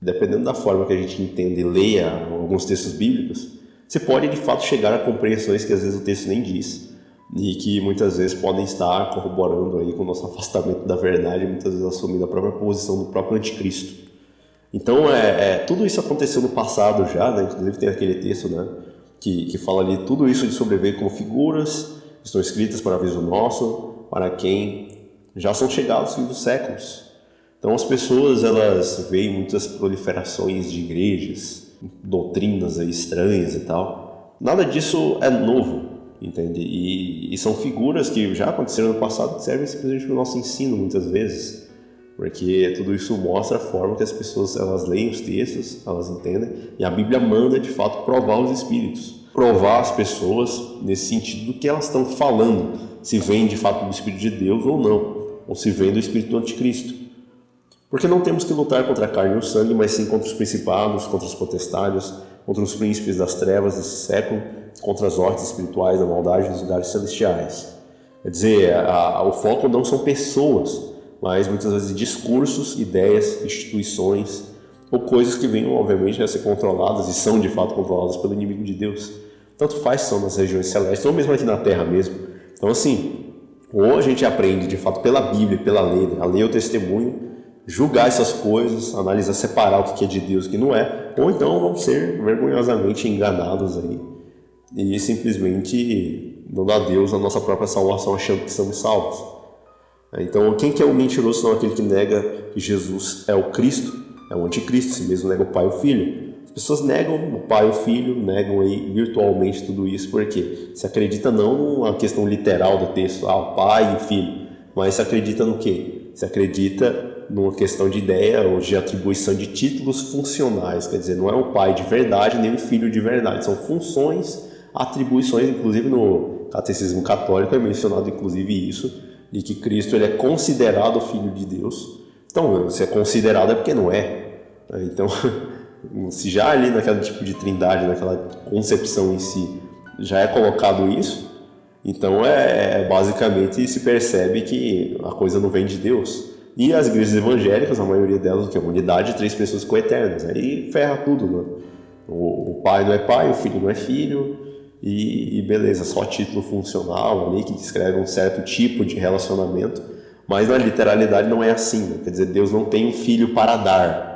dependendo da forma que a gente entende e leia alguns textos bíblicos, você pode de fato chegar a compreensões que às vezes o texto nem diz e que muitas vezes podem estar corroborando aí com o nosso afastamento da verdade, muitas vezes assumindo a própria posição do próprio anticristo. Então, tudo isso aconteceu no passado já, né? Inclusive tem aquele texto, né, que fala ali, tudo isso de sobreveio como figuras, estão escritas para aviso nosso, para quem já são chegados os fins dos séculos. Então as pessoas, elas veem muitas proliferações de igrejas, doutrinas aí estranhas e tal. Nada disso é novo, entende? E são figuras que já aconteceram no passado que servem simplesmente para o nosso ensino muitas vezes. Porque tudo isso mostra a forma que as pessoas, elas leem os textos, elas entendem, e a Bíblia manda de fato provar os espíritos. Provar as pessoas nesse sentido do que elas estão falando, se vem de fato do Espírito de Deus ou não, ou se vem do Espírito do Anticristo. Porque não temos que lutar contra a carne e o sangue, mas sim contra os principados, contra os potestades, contra os príncipes das trevas desse século, contra as hordas espirituais da maldade nos lugares celestiais. Quer dizer, o foco não são pessoas, mas muitas vezes discursos, ideias, instituições, ou coisas que venham, obviamente, a ser controladas e são de fato controladas pelo inimigo de Deus. Tanto faz são nas regiões celestes, ou mesmo aqui na Terra mesmo. Então assim, ou a gente aprende de fato pela Bíblia, pela lei, a lei é o testemunho, julgar essas coisas, analisar, separar o que é de Deus e o que não é, ou então vamos ser vergonhosamente enganados aí e simplesmente dando a Deus a nossa própria salvação achando que somos salvos. Então quem que é o mentiroso não aquele que nega que Jesus é o Cristo, é o anticristo, se mesmo nega o Pai e o Filho. As pessoas negam o Pai e o Filho, negam aí virtualmente tudo isso, porque se acredita não numa questão literal do texto, o Pai e o Filho, mas se acredita no quê? Se acredita numa questão de ideia ou de atribuição de títulos funcionais, quer dizer, não é o Pai de verdade nem o Filho de verdade, são funções, atribuições, inclusive no Catecismo Católico é mencionado inclusive isso, de que Cristo ele é considerado o Filho de Deus. Então, se é considerado é porque não é. Então, se já ali naquele tipo de trindade, naquela concepção em si, já é colocado isso, então basicamente se percebe que a coisa não vem de Deus. E as igrejas evangélicas, a maioria delas, que é uma unidade de 3 pessoas coeternas, aí ferra tudo, né? O pai não é pai, o filho não é filho, e beleza, só título funcional ali que descreve um certo tipo de relacionamento, mas na literalidade não é assim, né? Quer dizer, Deus não tem um filho para dar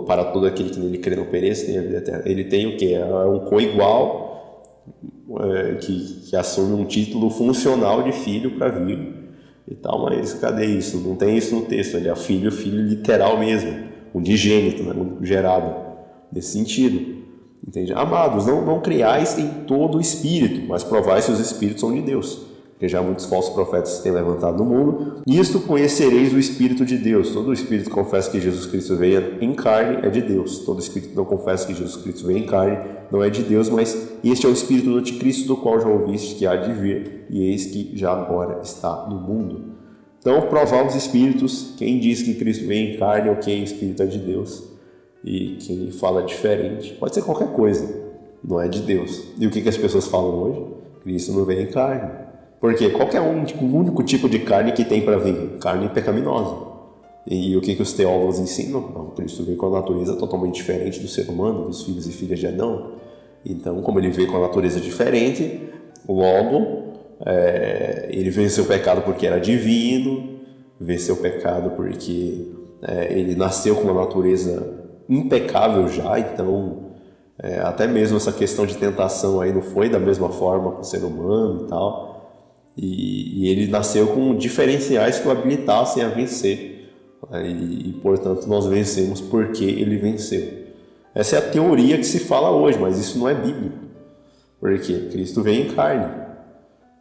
para todo aquele que nele crê não pereça, tem a vida eterna. Ele tem o quê? É um coigual que assume um título funcional de filho para vir e tal, mas cadê isso? Não tem isso no texto, ele é filho literal mesmo, unigênito, né? Único gerado, nesse sentido. Entende? Amados, não criais em todo o espírito, mas provai se os espíritos são de Deus, porque já muitos falsos profetas se têm levantado no mundo. Nisto conhecereis o Espírito de Deus. Todo espírito que confessa que Jesus Cristo veio em carne é de Deus. Todo espírito que não confessa que Jesus Cristo veio em carne não é de Deus, mas este é o espírito do anticristo, do qual já ouviste que há de vir, e eis que já agora está no mundo. Então, provar os espíritos, quem diz que Cristo veio em carne ou quem espírito é de Deus. E quem fala diferente, pode ser qualquer coisa, não é de Deus. E o que as pessoas falam hoje? Cristo não veio em carne. Porque qual é o único tipo de carne que tem para vir? Carne pecaminosa. E o que os teólogos ensinam? Não, Cristo veio com a natureza totalmente diferente do ser humano, dos filhos e filhas de Adão. Então, como ele veio com a natureza diferente, logo ele venceu o pecado porque era divino, venceu o pecado porque ele nasceu com uma natureza impecável já, então até mesmo essa questão de tentação aí não foi da mesma forma com o ser humano e tal, e ele nasceu com diferenciais que o habilitassem a vencer, e portanto nós vencemos porque ele venceu. Essa é a teoria que se fala hoje, mas isso não é bíblico, porque Cristo veio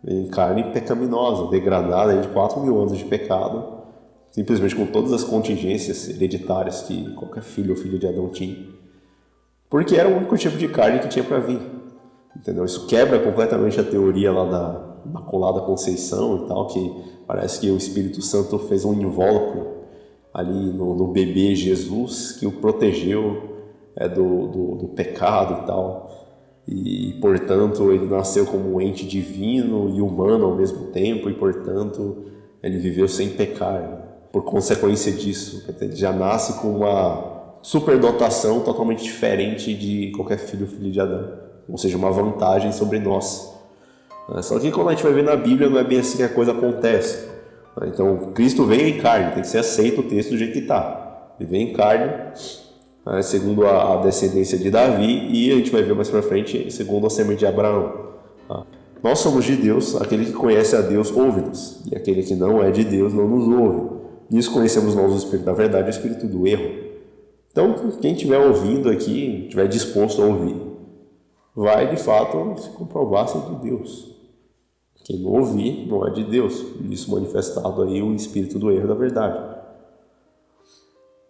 em carne pecaminosa, degradada de 4.000 anos de pecado, simplesmente com todas as contingências hereditárias que qualquer filho ou filha de Adão tinha. Porque era o único tipo de carne que tinha para vir. Entendeu? Isso quebra completamente a teoria lá da Imaculada Conceição e tal, que parece que o Espírito Santo fez um invólucro ali no bebê Jesus, que o protegeu do pecado e tal. E, portanto, ele nasceu como um ente divino e humano ao mesmo tempo, e, portanto, ele viveu sem pecar. por consequência disso. Ele já nasce com uma superdotação totalmente diferente de qualquer filho de Adão, ou seja, uma vantagem sobre nós. Só que quando a gente vai ver na Bíblia, não é bem assim que a coisa acontece. Então, Cristo veio em carne, tem que ser aceito o texto do jeito que está. Ele veio em carne, segundo a descendência de Davi, e a gente vai ver mais para frente, segundo a semente de Abraão. Nós somos de Deus, aquele que conhece a Deus ouve-nos, e aquele que não é de Deus não nos ouve. Nisso conhecemos nós o Espírito da verdade e o Espírito do erro. Então, quem estiver ouvindo aqui, estiver disposto a ouvir, vai de fato se comprovar ser de Deus. Quem não ouvir não é de Deus. Nisso manifestado aí o Espírito do erro da verdade.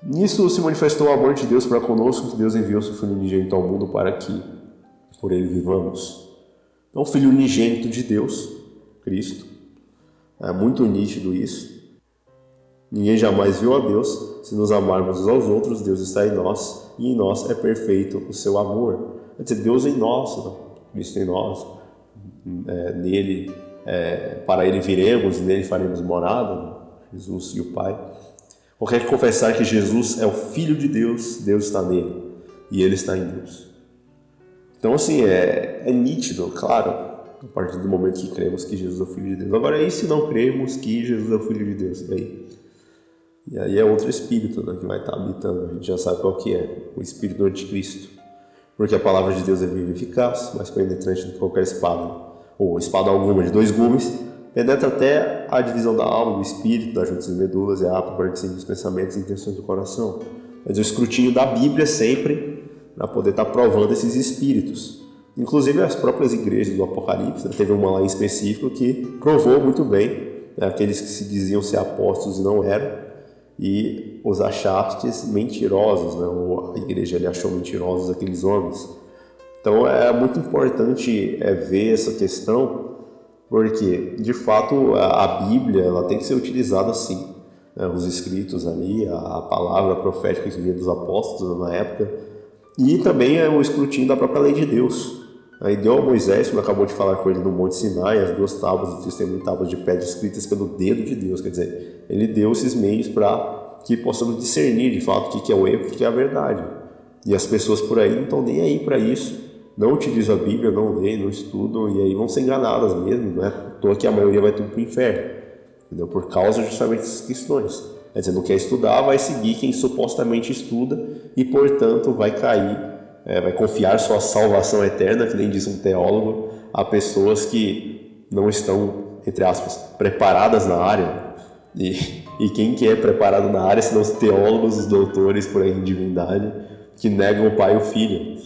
Nisso se manifestou o amor de Deus para conosco, que Deus enviou seu Filho unigênito ao mundo para que por ele vivamos. Então, o Filho unigênito de Deus, Cristo, é muito nítido isso. Ninguém jamais viu a Deus. Se nos amarmos uns aos outros, Deus está em nós, e em nós é perfeito o seu amor. Quer dizer, Deus em nós, Cristo em nós, nele, para ele viremos, e nele faremos morada, Jesus e o Pai. Qualquer que confessar que Jesus é o Filho de Deus, Deus está nele, e ele está em Deus. Então, assim, é nítido, claro, a partir do momento que cremos que Jesus é o Filho de Deus. Agora, e se não cremos que Jesus é o Filho de Deus? E aí é outro espírito, né, que vai estar habitando. A gente já sabe qual que é, o espírito do anticristo. Porque a palavra de Deus é viva e eficaz, mais penetrante do que qualquer espada, ou espada alguma de 2 gumes, penetra até a divisão da alma, do espírito, das juntas e medulas, e é apto para discernir os pensamentos e intenções do coração. Mas o escrutínio da Bíblia sempre para poder estar provando esses espíritos. Inclusive as próprias igrejas do Apocalipse, teve uma lá em específico que provou muito bem, aqueles que se diziam ser apóstolos e não eram, e os achastes mentirosos, ou a igreja ali achou mentirosos aqueles homens. Então é muito importante ver essa questão, porque de fato a Bíblia ela tem que ser utilizada assim, os escritos ali, a palavra profética que vinha dos apóstolos na época, e também o escrutínio da própria lei de Deus. Aí deu a Moisés, como acabou de falar com ele no Monte Sinai, as 2 tábuas do testemunho, tábuas de pedra escritas pelo dedo de Deus. Quer dizer, ele deu esses meios para que possamos discernir de fato o que é o erro e o que é a verdade. E as pessoas por aí não estão nem aí para isso, não utilizam a Bíblia, não leem, não estudam, e aí vão ser enganadas mesmo, né? Estou aqui, a maioria vai tudo para o inferno, entendeu? Por causa justamente dessas questões. Quer dizer, não quer estudar, vai seguir quem supostamente estuda e, portanto, vai cair, vai confiar sua salvação eterna, que nem diz um teólogo, a pessoas que não estão, entre aspas, preparadas na área. E quem que é preparado na área, senão os teólogos, os doutores por aí em divindade, que negam o Pai e o Filho,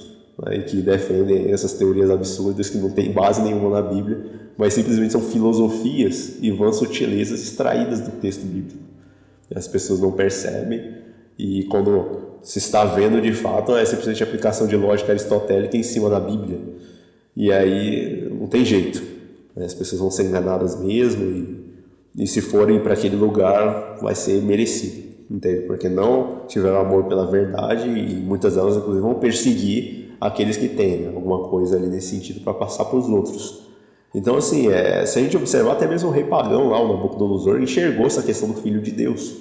né, e que defendem essas teorias absurdas que não tem base nenhuma na Bíblia, mas simplesmente são filosofias e vãs sutilezas extraídas do texto bíblico. E as pessoas não percebem, e quando se está vendo de fato é simplesmente a aplicação de lógica aristotélica em cima da Bíblia. E aí não tem jeito, as pessoas vão ser enganadas mesmo, e se forem para aquele lugar vai ser merecido, entende? Porque não tiveram amor pela verdade, e muitas delas inclusive vão perseguir aqueles que têm alguma coisa ali nesse sentido para passar para os outros. Então, assim, se a gente observar, até mesmo o rei pagão lá, o Nabucodonosor, enxergou essa questão do Filho de Deus.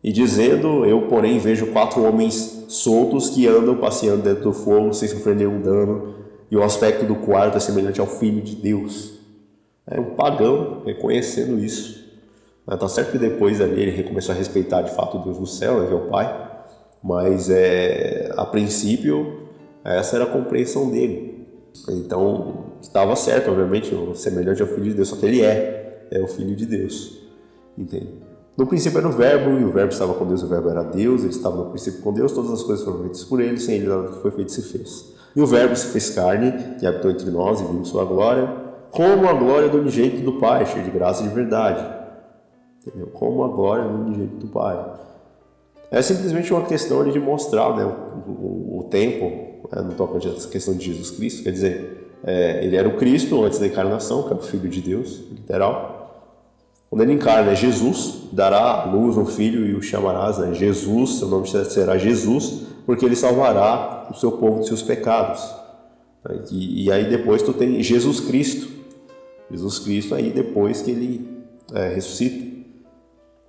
E dizendo, eu, porém, vejo 4 homens soltos que andam passeando dentro do fogo sem sofrer nenhum dano, e o aspecto do quarto é semelhante ao Filho de Deus. É um pagão reconhecendo isso. Tá certo que depois ali ele começou a respeitar de fato o Deus do céu, que é o Pai, mas a princípio essa era a compreensão dele. Então estava certo, obviamente, semelhante ao Filho de Deus, só que ele é o Filho de Deus, entende? No princípio era o Verbo, e o Verbo estava com Deus, o Verbo era Deus, ele estava no princípio com Deus, todas as coisas foram feitas por ele, sem ele nada que foi feito se fez. E o Verbo se fez carne, e habitou entre nós, e vimos sua glória, como a glória do unigênito do Pai, cheio de graça e de verdade. Entendeu? Como a glória do unigênito do Pai. É simplesmente uma questão de mostrar, né, o tempo, no tocante a essa questão de Jesus Cristo, quer dizer, ele era o Cristo antes da encarnação, que é o Filho de Deus, literal. Quando ele encarna, Jesus, dará à luz um filho e o chamarás, né, Jesus, seu nome será Jesus, porque ele salvará o seu povo dos seus pecados. E aí depois tu tem Jesus Cristo aí depois que ele ressuscita.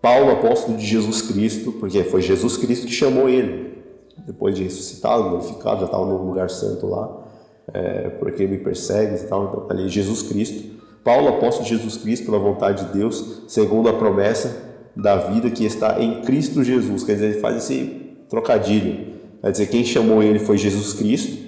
Paulo, apóstolo de Jesus Cristo, porque foi Jesus Cristo que chamou ele, depois de ressuscitado, glorificado, já estava no lugar santo lá, porque me persegues e tal, então ali Jesus Cristo. Paulo, apóstolo de Jesus Cristo, pela vontade de Deus, segundo a promessa da vida que está em Cristo Jesus. Quer dizer, ele faz esse trocadilho. Quer dizer, quem chamou ele foi Jesus Cristo,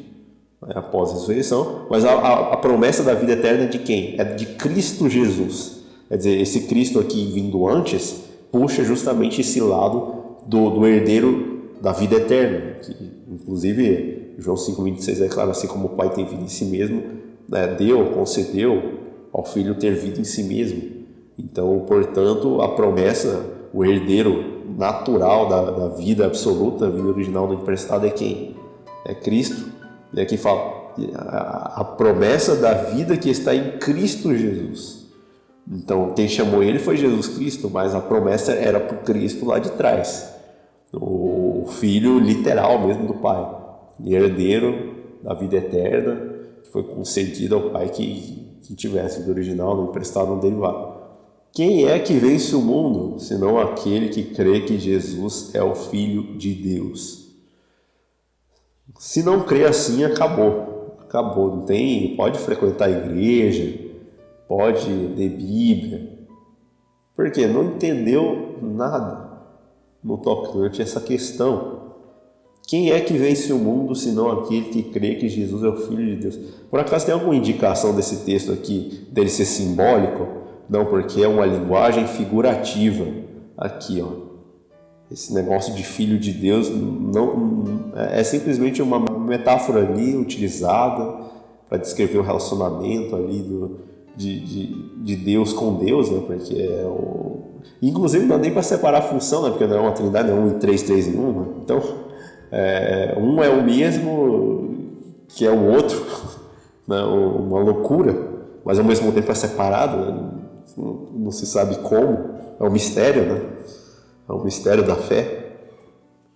após a ressurreição, mas a promessa da vida eterna é de quem? É de Cristo Jesus. Quer dizer, esse Cristo aqui vindo antes, puxa justamente esse lado do herdeiro da vida eterna. Que, inclusive, João 5,26 é claro, assim como o Pai tem vida em si mesmo, concedeu ao Filho ter vida em si mesmo. Então, portanto, a promessa, o herdeiro natural da vida absoluta, a vida original do emprestado é quem? É Cristo. É quem fala a promessa da vida que está em Cristo Jesus. Então, quem chamou ele foi Jesus Cristo, mas a promessa era para o Cristo lá de trás. O Filho literal mesmo do Pai. Herdeiro da vida eterna, que foi concedido ao Pai que tivesse do original, não emprestado, não derivado. Quem é que vence o mundo, senão aquele que crê que Jesus é o Filho de Deus? Se não crê assim, acabou. Acabou, não tem, pode frequentar a igreja, pode ler Bíblia. Por quê? Não entendeu nada no tocante a essa questão. Quem é que vence o mundo, senão aquele que crê que Jesus é o Filho de Deus? Por acaso tem alguma indicação desse texto aqui, dele ser simbólico? Não, porque é uma linguagem figurativa. Aqui, ó. Esse negócio de Filho de Deus não é simplesmente uma metáfora ali utilizada para descrever o relacionamento ali de Deus com Deus, né? Porque inclusive não dá nem para separar a função, né? Porque não é uma trindade, não é 1 em 3, 3 em 1. Né? Então, um é o mesmo que é o outro, né? Uma loucura, mas ao mesmo tempo é separado, né? Não se sabe como, é um mistério, né? É um mistério da fé.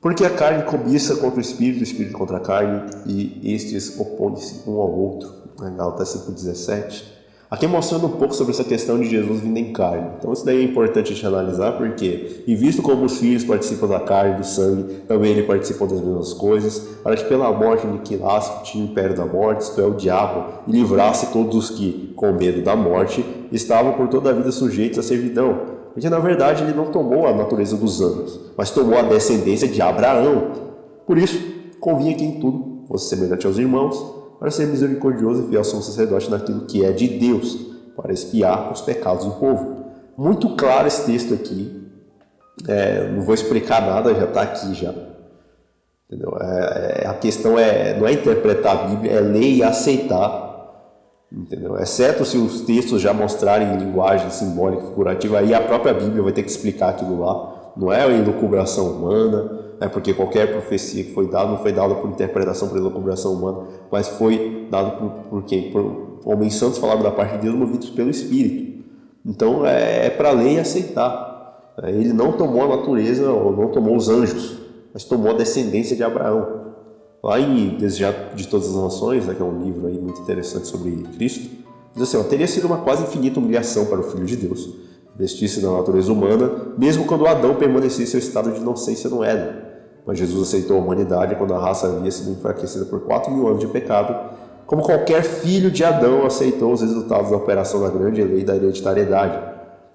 Porque a carne cobiça contra o espírito contra a carne, e estes opõem-se um ao outro. Gálatas 5,17. Aqui mostrando um pouco sobre essa questão de Jesus vindo em carne. Então isso daí é importante a gente analisar, porque, e visto como os filhos participam da carne e do sangue, também ele participou das mesmas coisas, para que pela morte aniquilasse o que tinha o império da morte, isto é, o diabo, e livrasse todos os que, com medo da morte, estavam por toda a vida sujeitos à servidão. Porque na verdade ele não tomou a natureza dos anjos, mas tomou a descendência de Abraão. Por isso, convinha que em tudo fosse semelhante aos irmãos, para ser misericordioso e fiel sumo sacerdote naquilo que é de Deus, para expiar os pecados do povo. Muito claro esse texto aqui. Não vou explicar nada, já está aqui já. Entendeu? A questão não é interpretar a Bíblia, é ler e aceitar. Entendeu? Exceto se os textos já mostrarem linguagem simbólica, figurativa, aí a própria Bíblia vai ter que explicar aquilo lá. Não é a elucubração humana, porque qualquer profecia que foi dada não foi dada por interpretação, por elucubração humana, mas foi dado por quem? Por homens santos falados da parte de Deus, movidos pelo Espírito. Então é para ler e aceitar. Ele não tomou a natureza, ou não tomou os anjos, mas tomou a descendência de Abraão. Lá em Desejado de Todas as Nações, que é um livro aí muito interessante sobre Cristo, diz assim, teria sido uma quase infinita humilhação para o Filho de Deus, vestir-se da natureza humana, mesmo quando Adão permanecesse em seu estado de inocência no Éden. Mas Jesus aceitou a humanidade quando a raça havia sido enfraquecida por 4.000 anos de pecado, como qualquer filho de Adão aceitou os resultados da operação da grande lei da hereditariedade.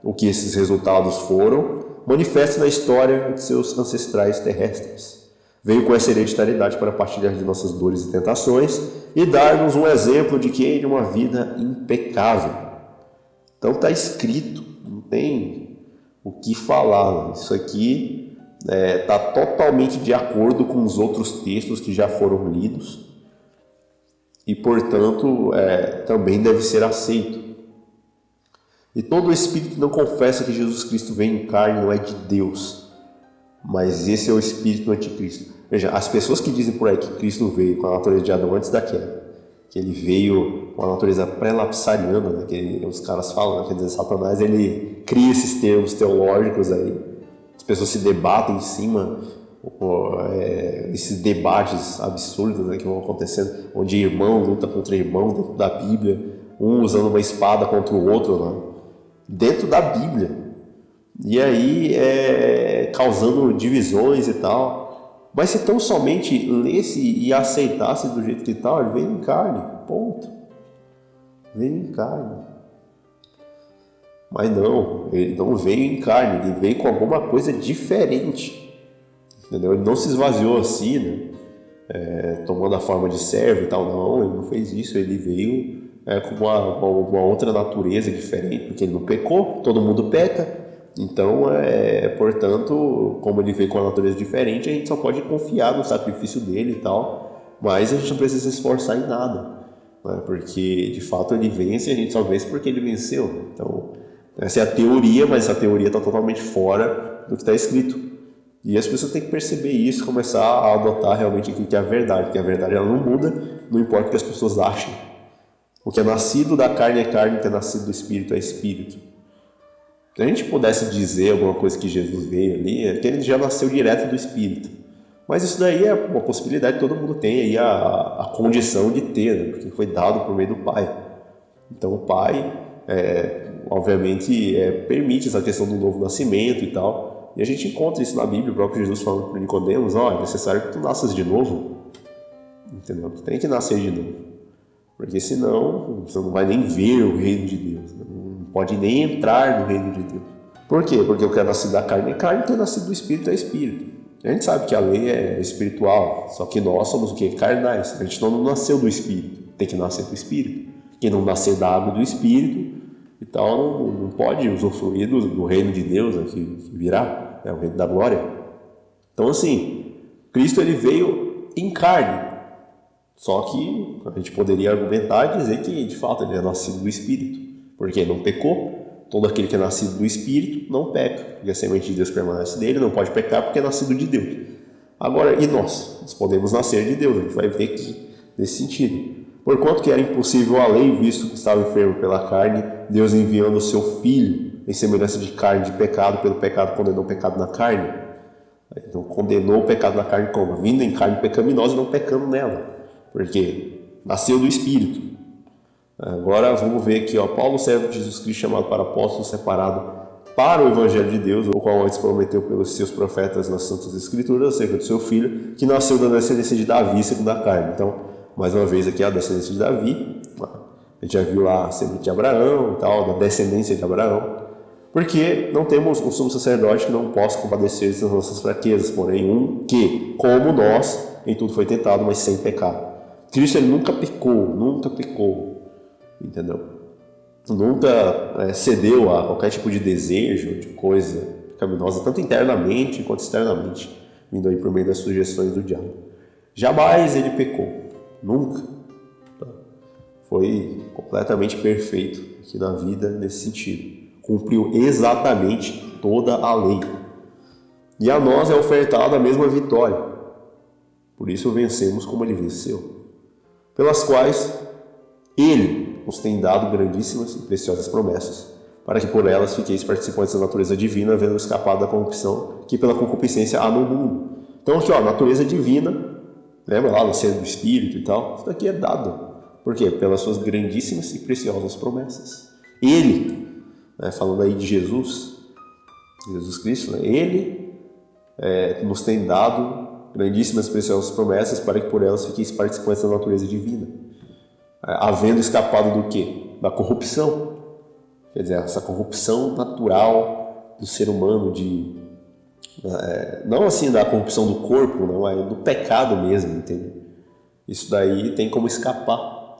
O que esses resultados foram, manifesta na história de seus ancestrais terrestres. Veio com essa hereditariedade para partilhar de nossas dores e tentações e dar-nos um exemplo de que de uma vida impecável. Então está escrito, não tem o que falar. Isso aqui está totalmente de acordo com os outros textos que já foram lidos e, portanto, também deve ser aceito. E todo espírito que não confessa que Jesus Cristo veio em carne não é de Deus, mas esse é o espírito do anticristo. Veja, as pessoas que dizem por aí que Cristo veio com a natureza de Adão antes da queda, que ele veio com a natureza pré-lapsariana, né, que os caras falam, né, quer dizer, Satanás ele cria esses termos teológicos aí, as pessoas se debatem em cima desses debates absurdos, né, que vão acontecendo, onde irmão luta contra irmão dentro da Bíblia, um usando uma espada contra o outro, né, dentro da Bíblia. E aí, causando divisões e tal. Mas se tão somente lesse e aceitasse do jeito que tal, ele veio em carne, ponto. Veio em carne. Mas não, ele não veio em carne, ele veio com alguma coisa diferente. Entendeu? Ele não se esvaziou assim, né? Tomando a forma de servo e tal, não, ele não fez isso, ele veio com uma outra natureza diferente, porque ele não pecou, todo mundo peca. Então, portanto, como ele veio com uma natureza diferente, a gente só pode confiar no sacrifício dele e tal, mas a gente não precisa se esforçar em nada, né? Porque de fato ele vence e a gente só vence porque ele venceu. Então, essa é a teoria, mas essa teoria está totalmente fora do que está escrito. E as pessoas têm que perceber isso, começar a adotar realmente aquilo que é a verdade, porque a verdade ela não muda, não importa o que as pessoas achem. O que é nascido da carne é carne, o que é nascido do espírito é espírito. Se a gente pudesse dizer alguma coisa que Jesus veio ali, é que ele já nasceu direto do espírito. Mas isso daí é uma possibilidade que todo mundo tem aí a condição de ter, né? Porque foi dado por meio do Pai. Então o Pai, obviamente, permite essa questão do novo nascimento e tal. E a gente encontra isso na Bíblia, o próprio Jesus falando para Nicodemos, é necessário que tu nasças de novo. Entendeu? Tu tem que nascer de novo. Porque senão você não vai nem ver o reino de Deus. Não pode nem entrar no reino de Deus. Por quê? Porque o que é nascido da carne é carne, o que é nascido do espírito é espírito. A gente sabe que a lei é espiritual, só que nós somos o quê? Carnais. A gente não nasceu do espírito, tem que nascer do espírito. Quem não nascer da água do espírito, então não pode usufruir do reino de Deus, né, que virá, o reino da glória. Então assim, Cristo ele veio em carne. Só que a gente poderia argumentar e dizer que, de fato, ele é nascido do Espírito. Porque ele não pecou. Todo aquele que é nascido do Espírito não peca. Porque a semente de Deus permanece nele, não pode pecar porque é nascido de Deus. Agora, e nós? Nós podemos nascer de Deus. A gente vai ver aqui nesse sentido. Porquanto que era impossível a lei, visto que estava enfermo pela carne, Deus enviando o seu Filho em semelhança de carne de pecado, pelo pecado condenou o pecado na carne. Então condenou o pecado na carne como? Vindo em carne pecaminosa e não pecando nela. Porque nasceu do Espírito. Agora vamos ver aqui, Paulo, servo de Jesus Cristo, chamado para apóstolo, separado para o Evangelho de Deus, o qual antes prometeu pelos seus profetas nas Santas Escrituras, acerca do seu filho, que nasceu da descendência de Davi, segundo a carne. Então, mais uma vez aqui a descendência de Davi. A gente já viu lá a semente de Abraão e tal, da descendência de Abraão. Porque não temos um sumo sacerdote que não possa compadecer-se das nossas fraquezas, porém um que, como nós, em tudo foi tentado, mas sem pecado. Cristo ele nunca pecou, entendeu? Nunca cedeu a qualquer tipo de desejo, de coisa pecaminosa, tanto internamente quanto externamente, vindo aí por meio das sugestões do diabo. Jamais ele pecou, nunca. Foi completamente perfeito aqui na vida nesse sentido. Cumpriu exatamente toda a lei. E a nós é ofertada a mesma vitória. Por isso vencemos como ele venceu. Pelas quais ele nos tem dado grandíssimas e preciosas promessas, para que por elas fiqueis participantes da natureza divina, havendo escapado da corrupção que pela concupiscência há no mundo. Então aqui, natureza divina, lembra lá, nascer do Espírito e tal, isso daqui é dado. Por quê? Pelas suas grandíssimas e preciosas promessas. Ele, falando aí de Jesus Cristo, ele nos tem dado grandíssimas e preciosas promessas para que por elas fiqueis participantes da natureza divina. Havendo escapado do quê? Da corrupção. Quer dizer, essa corrupção natural do ser humano, não assim da corrupção do corpo, não, é do pecado mesmo, entende? Isso daí tem como escapar.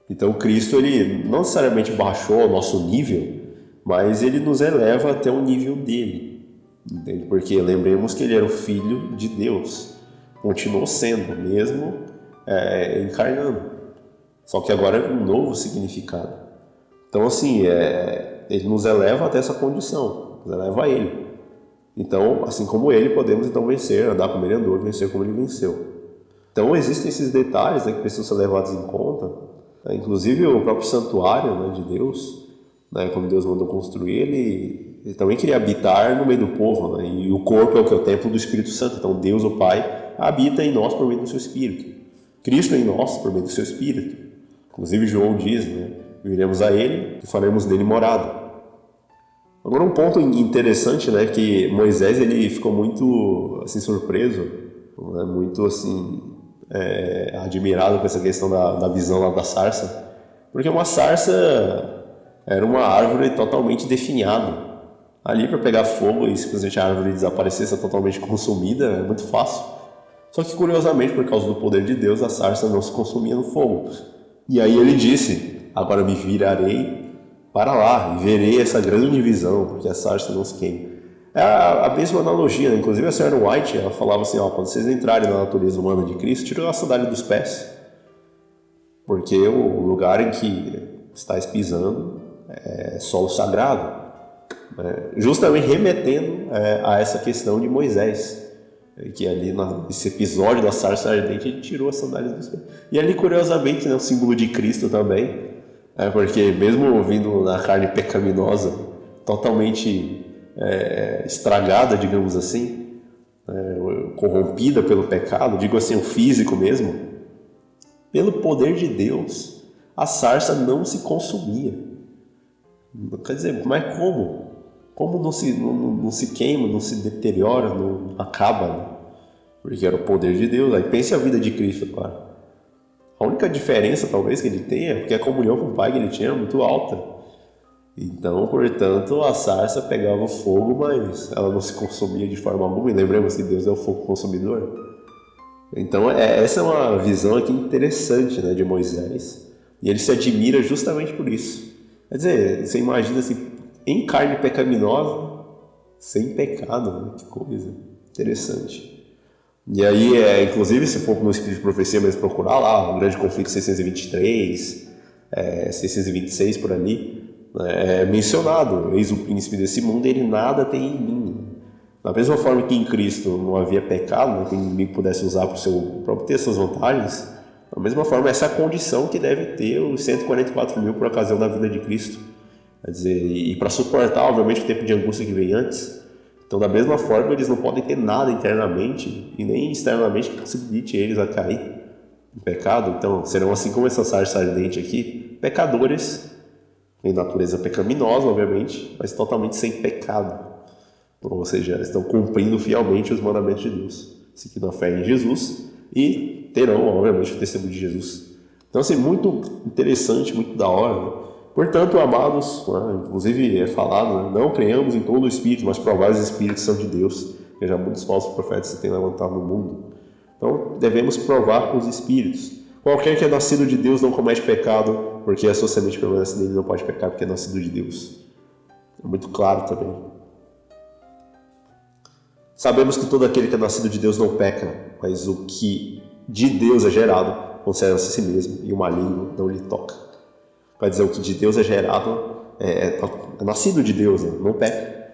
Então Cristo, ele não necessariamente baixou o nosso nível, mas ele nos eleva até o nível dele. Entende? Porque lembremos que ele era o Filho de Deus, continuou sendo, mesmo encarnando, só que agora é um novo significado. Então assim, ele nos eleva até essa condição, nos eleva a ele. Então, assim como ele, podemos então vencer, andar como ele andou, vencer como ele venceu. Então existem esses detalhes que precisam ser levados em conta, inclusive o próprio santuário de Deus, como Deus mandou construir, ele também queria habitar no meio do povo, e o corpo é o que? É o templo do Espírito Santo. Então Deus, o Pai, habita em nós por meio do seu Espírito. Cristo em nós por meio do seu Espírito. Inclusive João diz, viremos a ele e faremos nele morada. Agora um ponto interessante, né, que Moisés ele ficou muito assim surpreso, né, muito assim admirado com essa questão da visão lá da sarça, porque uma sarça era uma árvore totalmente definhada. Ali para pegar fogo e simplesmente a árvore desaparecer, ser totalmente consumida, é muito fácil. Só que curiosamente, por causa do poder de Deus, a sarça não se consumia no fogo. E aí ele disse: agora me virarei para lá e verei essa grande visão, porque a sarça não se queima. É a mesma analogia, né? Inclusive a Sarah White, ela falava assim, quando vocês entrarem na natureza humana de Cristo, tirem a sandália dos pés, porque o lugar em que estáis pisando é solo sagrado, justamente remetendo a essa questão de Moisés, que ali nesse episódio da sarça ardente ele tirou as sandálias dos pés. E ali, curiosamente, né, o símbolo de Cristo também, porque mesmo vindo na carne pecaminosa, totalmente estragada, digamos assim, corrompida pelo pecado, digo assim, o físico mesmo, pelo poder de Deus, a sarça não se consumia. Quer dizer, mas como? Como não se queima, não se deteriora, não acaba? Né? Porque era o poder de Deus. Aí pense a vida de Cristo, claro. A única diferença, talvez, que ele tenha é porque a comunhão com o Pai que ele tinha era muito alta. Então, portanto, a sarça pegava fogo, mas ela não se consumia de forma alguma. E lembremos que Deus é o fogo consumidor. Então, essa é uma visão aqui interessante, né, de Moisés. E ele se admira justamente por isso. Quer dizer, você imagina assim, em carne pecaminosa, sem pecado, né? Que coisa interessante. E aí, inclusive, se for no Espírito de Profecia mesmo procurar lá, o Grande Conflito 623, 626 por ali, é mencionado, eis o príncipe desse mundo, ele nada tem em mim. Da mesma forma que em Cristo não havia pecado, né, que o inimigo pudesse usar para obter suas vantagens, da mesma forma essa é a condição que deve ter os 144 mil por ocasião da vida de Cristo. Quer dizer, e para suportar, obviamente, o tempo de angústia que vem antes. Então, da mesma forma, eles não podem ter nada internamente e nem externamente que possibilite eles a cair em pecado. Então, serão assim como essa sarça ardente aqui, pecadores, em natureza pecaminosa, obviamente, mas totalmente sem pecado. Ou seja, estão cumprindo fielmente os mandamentos de Deus, seguindo a fé em Jesus e terão, obviamente, o testemunho de Jesus. Então, assim, muito interessante, muito da hora, né? Portanto, amados, inclusive é falado, não creiamos em todo o Espírito, mas provar os Espíritos são de Deus, que já muitos falsos profetas se têm levantado no mundo. Então, devemos provar os Espíritos. Qualquer que é nascido de Deus não comete pecado, porque a sua semente permanece nele, não pode pecar porque é nascido de Deus. É muito claro também. Sabemos que todo aquele que é nascido de Deus não peca, mas o que de Deus é gerado conserva-se a si mesmo, e o maligno não lhe toca. Vai dizer, o que de Deus é gerado é nascido de Deus, né? Não peca.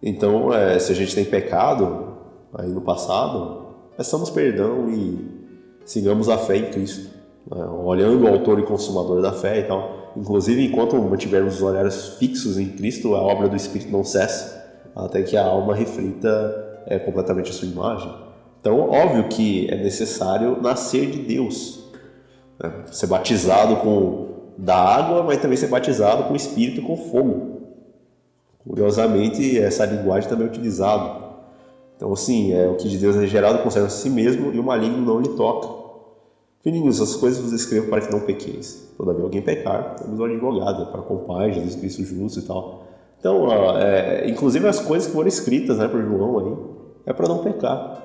Então, se a gente tem pecado aí no passado, peçamos perdão e sigamos a fé em Cristo, né? Olhando o autor e consumador da fé e tal. Inclusive, enquanto mantivermos os olhares fixos em Cristo, a obra do Espírito não cessa, até que a alma reflita completamente a sua imagem. Então, óbvio que é necessário nascer de Deus. Ser batizado da água, mas também ser batizado com o Espírito e com fogo. Curiosamente, essa linguagem também é utilizada. Então, assim, o que de Deus é gerado conserva a si mesmo e o maligno não lhe toca. Filhinhos, as coisas vos escrevo para que não pequeis. Todavia alguém pecar, temos um advogado para com o Pai, Jesus Cristo justo e tal. Então, inclusive as coisas que foram escritas, né, por João aí, é para não pecar.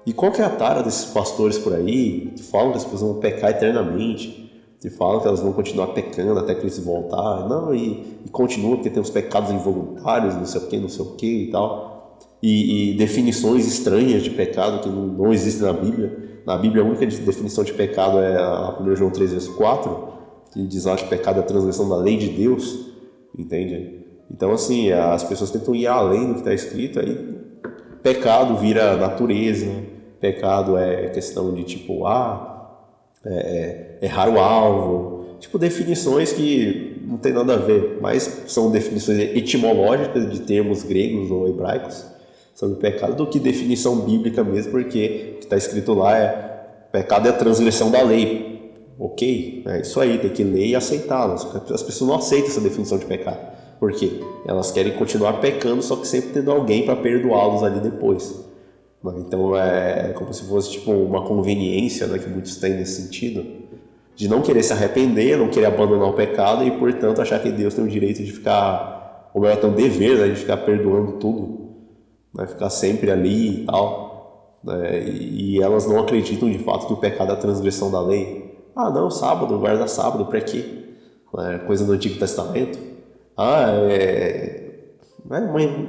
E qual que é a tara desses pastores por aí, que falam que as pessoas vão pecar eternamente, que falam que elas vão continuar pecando até Cristo voltar, não, e continua porque tem os pecados involuntários, não sei o que e tal, e definições estranhas de pecado que não existem na Bíblia. Na Bíblia a única definição de pecado é a 1 João 3, verso 4, que diz lá que pecado é a transgressão da lei de Deus, entende? Então, assim, as pessoas tentam ir além do que está escrito, aí pecado vira natureza, pecado é questão de tipo, errar o alvo, tipo definições que não tem nada a ver, mas são definições etimológicas de termos gregos ou hebraicos sobre pecado do que definição bíblica mesmo, porque o que está escrito lá pecado é a transgressão da lei. Ok, é isso aí, tem que ler e aceitá-la. As pessoas não aceitam essa definição de pecado. Por quê? Elas querem continuar pecando, só que sempre tendo alguém para perdoá-los ali depois. Então é como se fosse tipo uma conveniência, né, que muitos têm nesse sentido, de não querer se arrepender, não querer abandonar o pecado e, portanto, achar que Deus tem o direito de ficar, ou melhor, tem o dever, né, de ficar perdoando tudo, né, ficar sempre ali e tal, né, e elas não acreditam de fato que o pecado é a transgressão da lei. Ah, não, sábado, guarda sábado, pra quê? É coisa do Antigo Testamento.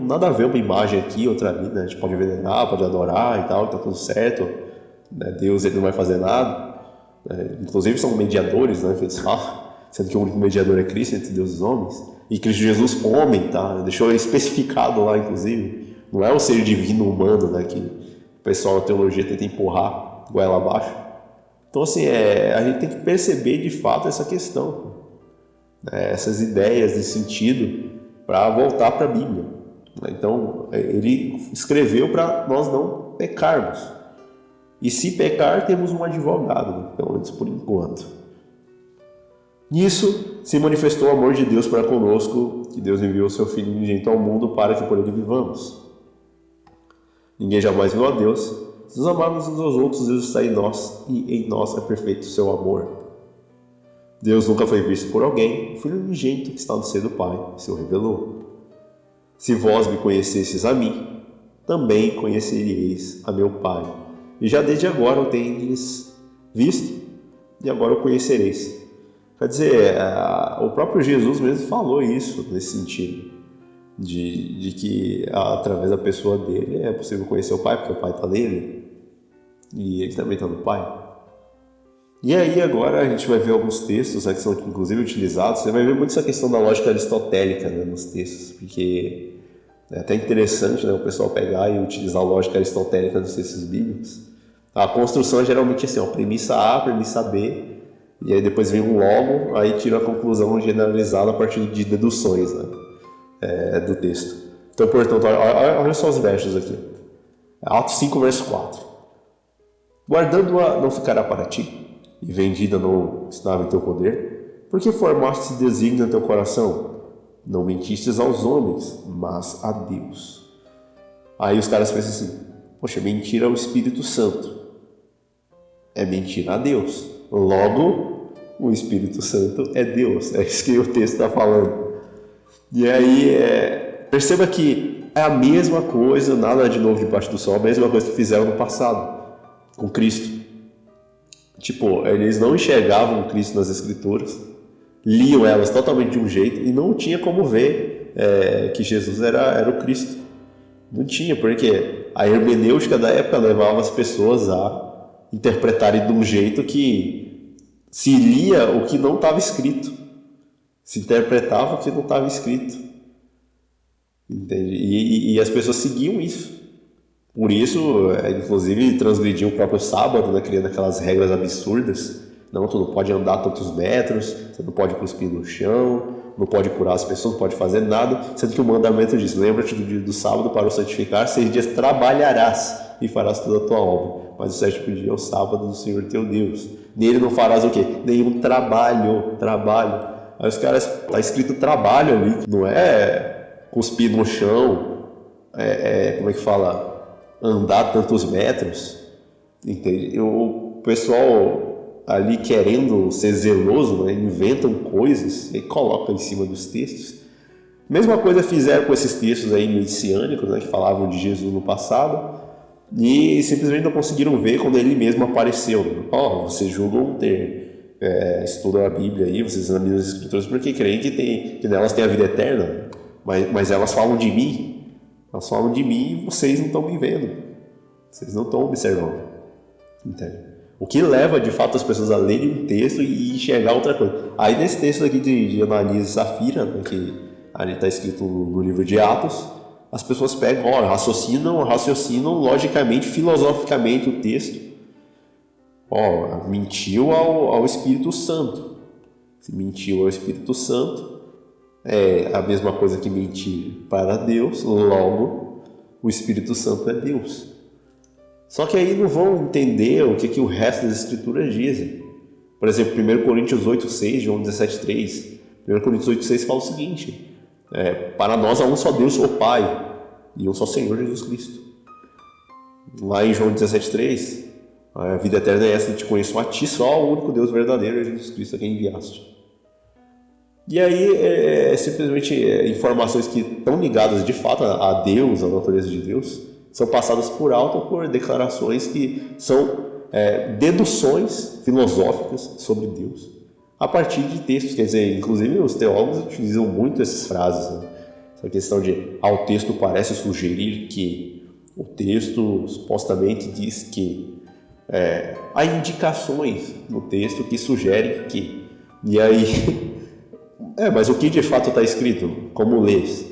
Nada a ver uma imagem aqui, outra ali, né? A gente pode venerar, pode adorar e tal, tá tudo certo, né? Deus ele não vai fazer nada. Inclusive são mediadores, né, que eles falam, sendo que o único mediador é Cristo entre Deus e os homens, e Cristo Jesus homem, tá? Deixou especificado lá, inclusive, não é o ser divino humano, né, que o pessoal da teologia tenta empurrar goela abaixo. Então assim, a gente tem que perceber de fato essa questão, né, essas ideias de sentido para voltar para a Bíblia. Então ele escreveu para nós não pecarmos. E se pecar, temos um advogado, pelo menos por enquanto. Nisso se manifestou o amor de Deus para conosco, que Deus enviou o seu Filho unigênito ao mundo para que por ele vivamos. Ninguém jamais viu a Deus. Se nos amarmos uns aos outros, Deus está em nós, e em nós é perfeito o seu amor. Deus nunca foi visto por alguém, o Filho unigênito que está no seio do Pai se o revelou. Se vós me conhecesseis a mim, também conheceríeis a meu Pai. E já desde agora o tendes visto, e agora o conhecereis. Quer dizer, o próprio Jesus mesmo falou isso nesse sentido, de que através da pessoa dele é possível conhecer o Pai, porque o Pai está nele, e ele também está no Pai. E aí agora a gente vai ver alguns textos, né, que são inclusive utilizados. Você vai ver muito essa questão da lógica aristotélica, né, nos textos, porque é até interessante, né, o pessoal pegar e utilizar a lógica aristotélica nos textos bíblicos. A construção é geralmente assim, ó, premissa A, premissa B, e aí depois vem um logo, aí tira a conclusão generalizada a partir de deduções, né, do texto. Então, portanto, olha só os versos aqui. Atos 5, verso 4. Guardando-a não ficará para ti, e vendida não estava em teu poder, porque formaste esse desígnio no teu coração? Não mentistes aos homens, mas a Deus. Aí os caras pensam assim, poxa, mentira ao Espírito Santo. É mentira a Deus. Logo, o Espírito Santo é Deus. É isso que o texto está falando. E aí, perceba que é a mesma coisa, nada de novo debaixo do sol, a mesma coisa que fizeram no passado, com Cristo. Tipo, eles não enxergavam Cristo nas Escrituras, liam elas totalmente de um jeito e não tinha como ver que Jesus era o Cristo. Não tinha, porque a hermenêutica da época levava as pessoas a interpretarem de um jeito que se lia o que não estava escrito, se interpretava o que não estava escrito, entende? E as pessoas seguiam isso. Por isso, inclusive, transgrediam o próprio sábado, né, criando aquelas regras absurdas. Não, tu não pode andar tantos metros, você não pode cuspir no chão, não pode curar as pessoas, não pode fazer nada, sendo que o mandamento diz, lembra-te do dia do sábado para o santificar, 6 dias trabalharás e farás toda a tua obra. Mas o 7º dia é o sábado do Senhor teu Deus. Nele não farás o quê? Nenhum trabalho. Aí os caras, está escrito trabalho ali, não é cuspir no chão, como é que fala? Andar tantos metros, entende? O pessoal ali querendo ser zeloso, né, inventam coisas e colocam em cima dos textos. Mesma coisa fizeram com esses textos aí messiânicos, né, que falavam de Jesus no passado e simplesmente não conseguiram ver quando ele mesmo apareceu. Vocês julgam ter estudam a Bíblia aí, vocês examinam as Escrituras porque creem que nelas tem a vida eterna, mas elas falam de mim. Elas falam de mim e vocês não estão me vendo. Vocês não estão observando. Entende? O que leva, de fato, as pessoas a lerem um texto e enxergar outra coisa. Aí, nesse texto aqui de Ananias e Safira, né, que ali está escrito no livro de Atos, as pessoas pegam, raciocinam logicamente, filosoficamente o texto. Mentiu ao Espírito Santo. Se mentiu ao Espírito Santo, é a mesma coisa que mentir para Deus, logo o Espírito Santo é Deus. Só que aí não vão entender o que o resto das Escrituras dizem. Por exemplo, 1 Coríntios 8,6, João 17,3. 1 Coríntios 8,6 fala o seguinte: Para nós há um só Deus, o Pai, e um só Senhor Jesus Cristo. Lá em João 17,3, a vida eterna é essa, de te conheço a ti, só o único Deus verdadeiro é Jesus Cristo a quem enviaste. E aí, simplesmente informações que estão ligadas de fato a Deus, à natureza de Deus, são passadas por alto por declarações que são deduções filosóficas sobre Deus, a partir de textos. Quer dizer, inclusive os teólogos utilizam muito essas frases, né? Essa questão de o texto parece sugerir que, o texto supostamente diz que, há indicações no texto que sugerem que, e aí, mas o que de fato está escrito? Como lês?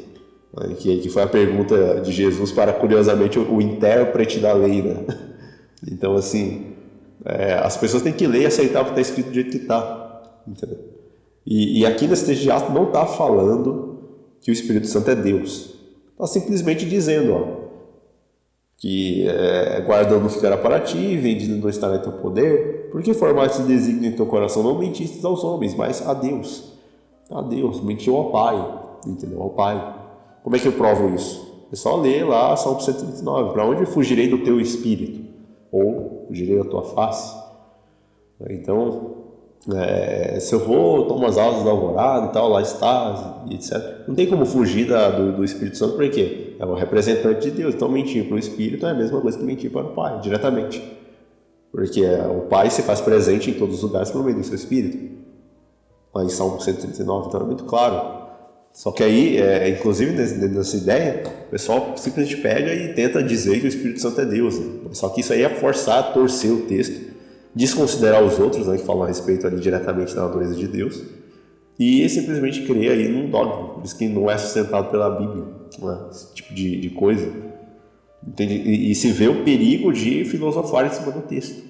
Que foi a pergunta de Jesus para, curiosamente, o intérprete da lei, né? Então, assim, as pessoas têm que ler e aceitar o que está escrito do jeito que está, entendeu? E aqui nesse texto de Atos não está falando que o Espírito Santo é Deus. Está simplesmente dizendo, que guardando ficará para ti, vendido não estará em teu poder, porque formaste esse desígnio em teu coração, não mentistes aos homens, mas a Deus. A Deus, mentiu ao Pai, entendeu? Ao Pai. Como é que eu provo isso? É só ler lá Salmo 139. Para onde fugirei do teu espírito? Ou fugirei da tua face? Então, se eu vou tomar as aulas da alvorada e tal, lá estás, e etc. Não tem como fugir do Espírito Santo, porque é o representante de Deus. Então, mentir para o Espírito é a mesma coisa que mentir para o Pai, diretamente. Porque o Pai se faz presente em todos os lugares por meio do seu Espírito. Lá em Salmo 139, então é muito claro. Só que aí, inclusive nessa ideia, o pessoal simplesmente pega e tenta dizer que o Espírito Santo é Deus, né? Só que isso aí é forçar, torcer o texto, desconsiderar os outros, né, que falam a respeito ali diretamente da natureza de Deus, e simplesmente crer aí num dogma. Por isso que não é sustentado pela Bíblia, né? Esse tipo de coisa. Entende? E se vê o perigo de filosofar em cima do texto.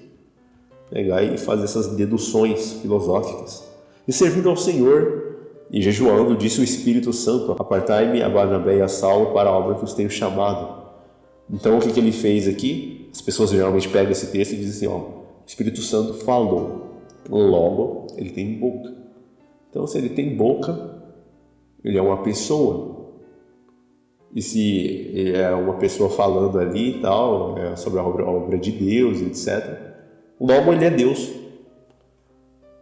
Pegar e fazer essas deduções filosóficas. E servindo ao Senhor e jejuando, disse o Espírito Santo: apartai-me a Barnabé e a Saulo para a obra que os tenho chamado. Então, o que ele fez aqui? As pessoas geralmente pegam esse texto e dizem assim, o Espírito Santo falou, logo ele tem boca. Então, se ele tem boca, ele é uma pessoa. E se ele é uma pessoa falando ali e tal, sobre a obra de Deus, etc., logo ele é Deus.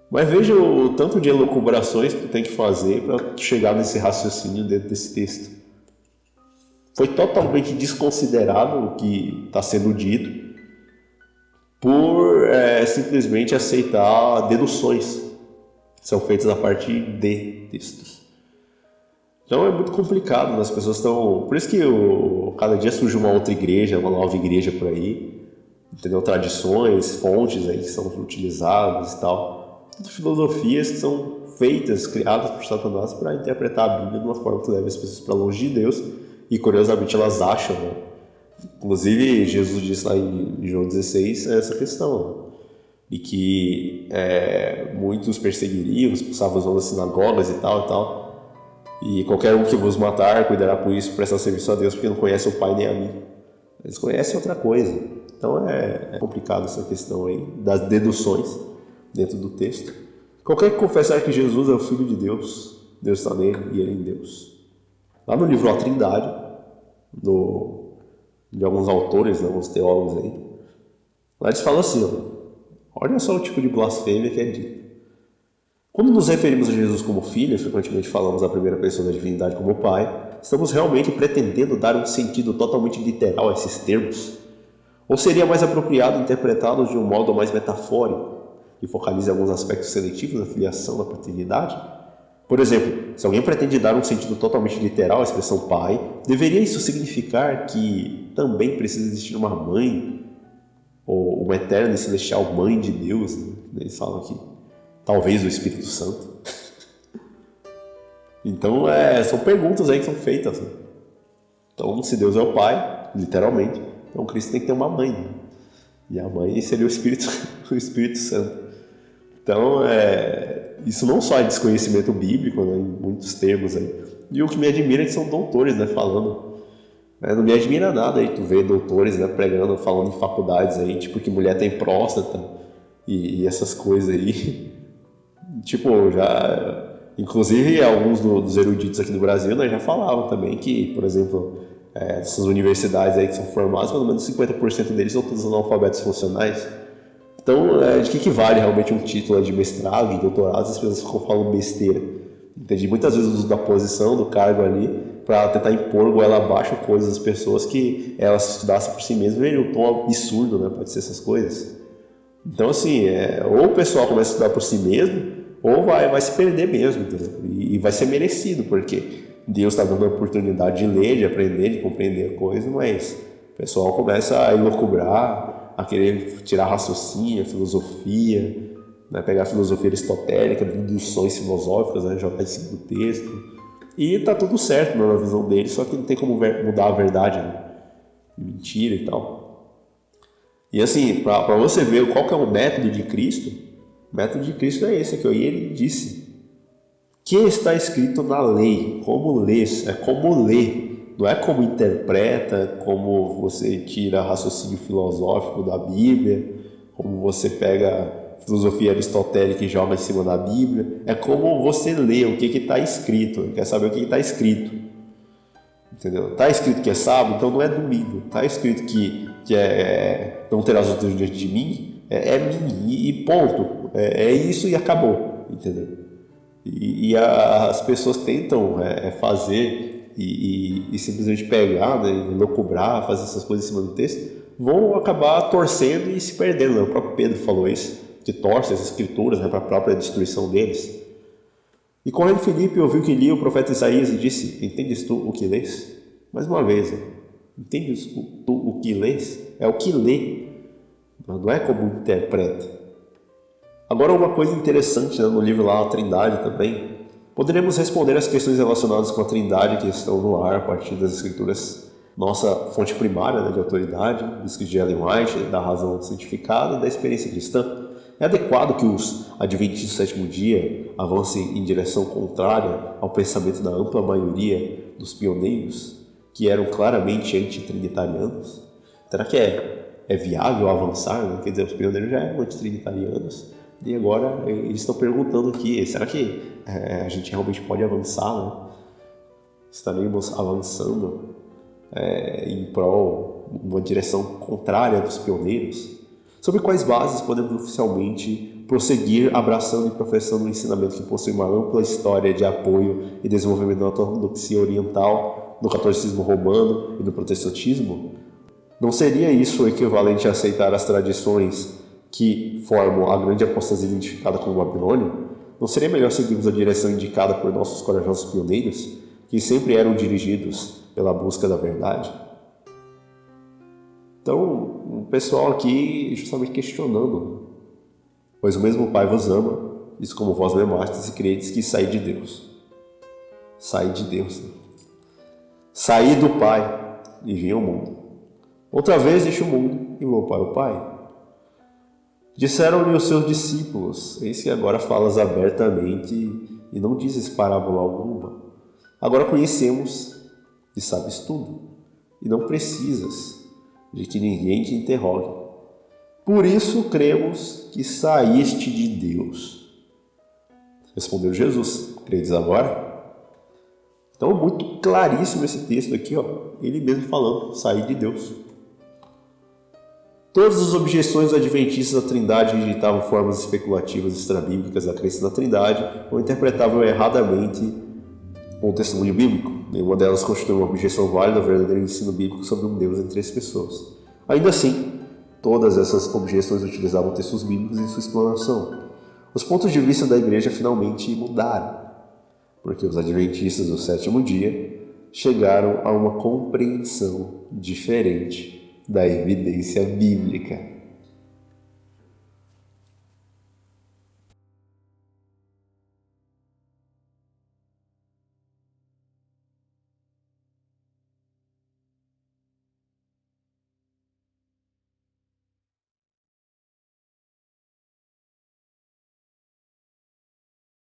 Mas veja o tanto de elucubrações que tu tem que fazer para chegar nesse raciocínio dentro desse texto. Foi totalmente desconsiderado o que está sendo dito por simplesmente aceitar deduções que são feitas a partir de textos. Então é muito complicado, né? As pessoas estão... Por isso que cada dia surge uma outra igreja, uma nova igreja por aí, entendeu? Tradições, fontes aí que são utilizadas e tal. Filosofias que são feitas, criadas por Satanás para interpretar a Bíblia de uma forma que leva as pessoas para longe de Deus, e curiosamente elas acham, né? Inclusive Jesus disse lá em João 16 essa questão, né? E que muitos perseguiriam, expulsavam os homens das sinagogas e tal, e qualquer um que vos matar cuidará por isso, prestar serviço a Deus, porque não conhece o Pai nem a mim. Eles conhecem outra coisa. Então é complicado essa questão aí das deduções dentro do texto. Qualquer que confessar que Jesus é o Filho de Deus, Deus está nele e ele em Deus. Lá no livro A Trindade, de alguns autores, né, alguns teólogos aí, lá eles falam assim, olha só o tipo de blasfêmia que é dito. Quando nos referimos a Jesus como Filho, frequentemente falamos a primeira pessoa da divindade como Pai, estamos realmente pretendendo dar um sentido totalmente literal a esses termos? Ou seria mais apropriado interpretá-los de um modo mais metafórico, que focalize alguns aspectos seletivos da filiação da paternidade? Por exemplo, se alguém pretende dar um sentido totalmente literal à expressão pai, deveria isso significar que também precisa existir uma mãe, ou uma eterna e celestial mãe de Deus, né? Eles falam aqui, talvez o Espírito Santo. Então, são perguntas aí que são feitas, né? Então, se Deus é o pai, literalmente, então Cristo tem que ter uma mãe, né? E a mãe seria o Espírito Santo. Então, isso não só é desconhecimento bíblico, né, em muitos termos aí. E o que me admira é que são doutores, né, falando. Não me admira nada aí, tu vê doutores, né, pregando, falando em faculdades aí, tipo, que mulher tem próstata e essas coisas aí. Tipo, já Inclusive, alguns dos eruditos aqui do Brasil, né, já falavam também que, por exemplo, essas universidades aí que são formadas, pelo menos 50% deles são todos analfabetos funcionais. Então, de que vale realmente um título de mestrado, de doutorado, as pessoas ficam falando besteira. Entendi. Muitas vezes uso da posição, do cargo ali, para tentar impor goela abaixo coisas às pessoas que elas estudassem por si mesmas, veja o tom absurdo, né? Pode ser essas coisas. Então, assim, ou o pessoal começa a estudar por si mesmo, ou vai se perder mesmo, entendeu? E vai ser merecido, porque Deus está dando a oportunidade de ler, de aprender, de compreender a coisa, mas o pessoal começa a elocubrar, a querer tirar raciocínio, filosofia, né? Pegar a filosofia aristotélica, deduções filosóficas, né? Jogar em cima do texto. E tá tudo certo, né, na visão deles, só que não tem como mudar a verdade, né? Mentira e tal. E assim, para você ver qual que é o método de Cristo, o método de Cristo é esse aqui, ó, e ele disse: que está escrito na lei, como lês, é como lê, não é como interpreta, como você tira raciocínio filosófico da Bíblia, como você pega filosofia aristotélica e joga em cima da Bíblia, é como você lê o que está escrito, quer saber o que está escrito, entendeu? Está escrito que é sábado, então não é domingo, está escrito que não terás outro diante de mim, é mim, e ponto, é isso e acabou, entendeu? E as pessoas tentam fazer e simplesmente pegar, né, elocubrar, fazer essas coisas em cima do texto, vão acabar torcendo e se perdendo, né? O próprio Pedro falou isso, que torce as escrituras, né, para a própria destruição deles. E correndo Filipe ouviu que lia o profeta Isaías e disse: entendes tu o que lês? Mais uma vez, né? Entendes tu o que lês? É o que lê, não é como interpreta. Agora, uma coisa interessante, né, no livro lá, a Trindade também, poderemos responder as questões relacionadas com a Trindade que estão no ar a partir das escrituras, nossa fonte primária, né, de autoridade, do escrito de Ellen White, da razão cientificada e da experiência cristã. É adequado que os adventistas do sétimo dia avancem em direção contrária ao pensamento da ampla maioria dos pioneiros, que eram claramente antitrinitarianos? Será que é viável avançar? Né? Quer dizer, os pioneiros já eram antitrinitarianos e agora eles estão perguntando aqui, será que a gente realmente pode avançar? Né? Estaremos avançando em prol de uma direção contrária dos pioneiros? Sobre quais bases podemos oficialmente prosseguir abraçando e professando um ensinamento que possui uma ampla história de apoio e desenvolvimento da ortodoxia oriental, do catolicismo romano e do protestantismo? Não seria isso o equivalente a aceitar as tradições que formam a grande apostasia identificada como Babilônia? Não seria melhor seguirmos a direção indicada por nossos corajosos pioneiros, que sempre eram dirigidos pela busca da verdade? Então, o pessoal aqui justamente questionando: pois o mesmo Pai vos ama, isso como vós me amastes e credes que saí de Deus. Saí de Deus. Saí do Pai e vim ao mundo. Outra vez deixo o mundo e vou para o Pai. Disseram-lhe os seus discípulos: eis que agora falas abertamente e não dizes parábola alguma. Agora conhecemos e sabes tudo, e não precisas de que ninguém te interrogue. Por isso cremos que saíste de Deus. Respondeu Jesus: credes agora? Então, muito claríssimo esse texto aqui, ó. Ele mesmo falando: saí de Deus. Todas as objeções adventistas à Trindade rejeitavam formas especulativas extrabíblicas da crença na Trindade ou interpretavam erradamente o testemunho bíblico. Nenhuma delas constitui uma objeção válida ao verdadeiro ensino bíblico sobre um Deus em três pessoas. Ainda assim, todas essas objeções utilizavam textos bíblicos em sua explanação. Os pontos de vista da igreja finalmente mudaram, porque os adventistas do sétimo dia chegaram a uma compreensão diferente da evidência bíblica.